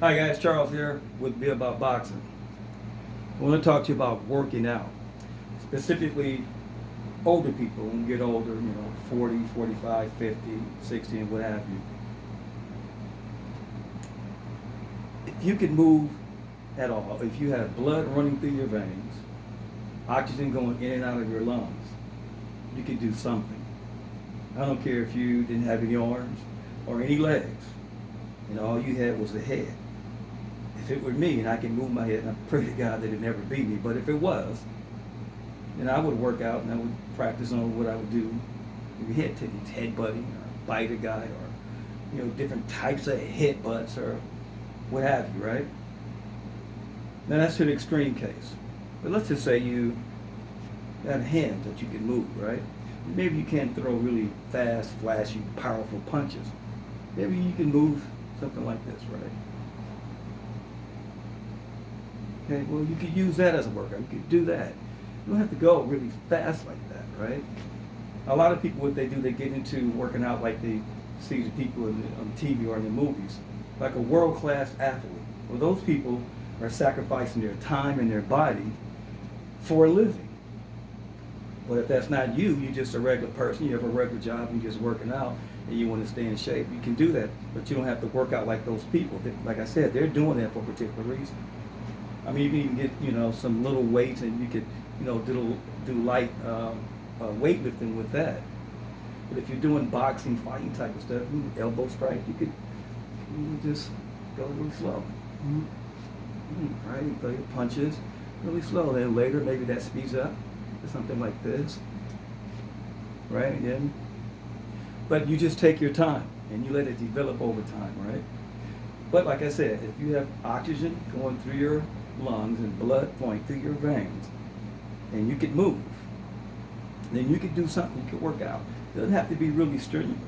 Hi guys, Charles here with Be About Boxing. I want to talk to you about working out, specifically older people. When you get older, 40, 45, 50, 60, and what have you. If you can move at all, if you have blood running through your veins, oxygen going in and out of your lungs, you can do something. I don't care if you didn't have any arms or any legs, and all you had was a head. If it were me and I can move my head, and I pray to God that it never be me, but if it was, then I would work out and I would practice on what I would do. Maybe headbutting or bite a guy, or different types of headbutts or what have you, right? Now that's an extreme case. But let's just say you have hands that you can move, right? Maybe you can't throw really fast, flashy, powerful punches. Maybe you can move something like this, right? Okay, well, you could use that as a workout. You could do that. You don't have to go really fast like that, right? A lot of people, what they do, they get into working out like they see the people on TV or in the movies, like a world-class athlete. Well, those people are sacrificing their time and their body for a living. But if that's not you, you're just a regular person, you have a regular job, and you're just working out, and you want to stay in shape, you can do that. But you don't have to work out like those people. Like I said, they're doing that for a particular reason. I mean, you can even get, some little weights, and you could, do light weightlifting with that. But if you're doing boxing, fighting type of stuff, elbow strike, you could just go really slow. Right? You throw your punches really slow. Then later, maybe that speeds up to something like this. Right? And then, but you just take your time and you let it develop over time, right? But like I said, if you have oxygen going through your lungs and blood flowing through your veins, and you could move, then you could do something. You could work out. It doesn't have to be really strenuous.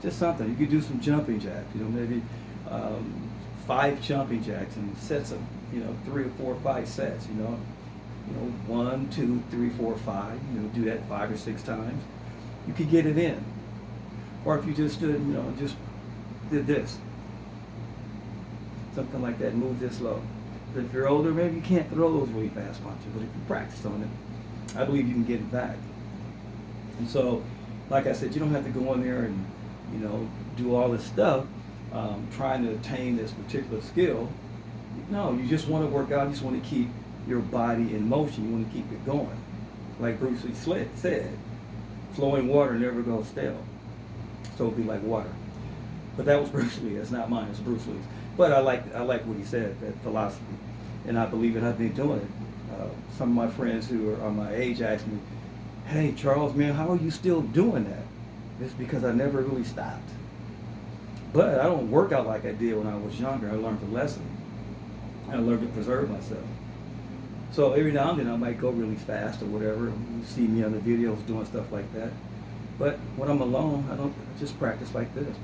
Just something. You could do some jumping jacks. Maybe 5 jumping jacks and sets of 3 or 4 or 5 sets. 1, 2, 3, 4, 5. Do that 5 or 6 times. You could get it in. Or if you just stood, just did this, something like that. Move this slow. But if you're older, maybe you can't throw those really fast punches. But if you practice on it, I believe you can get it back. And so, like I said, you don't have to go in there and, do all this stuff, trying to attain this particular skill. No, you just want to work out. You just want to keep your body in motion. You want to keep it going. Like Bruce Lee said, flowing water never goes stale. So it'll be like water. But that was Bruce Lee. That's not mine. It's Bruce Lee's. But I like what he said, that philosophy, and I believe it. I've been doing it. Some of my friends who are my age ask me, "Hey, Charles, man, how are you still doing that?" It's because I never really stopped. But I don't work out like I did when I was younger. I learned the lesson. I learned to preserve myself. So every now and then I might go really fast or whatever. You see me on the videos doing stuff like that. But when I'm alone, I just practice like this.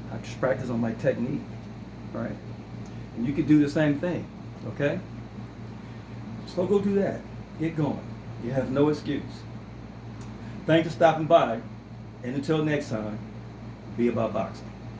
I just practice on my technique, right? And you can do the same thing, okay? So go do that. Get going. You have no excuse. Thanks for stopping by, and until next time, be about boxing.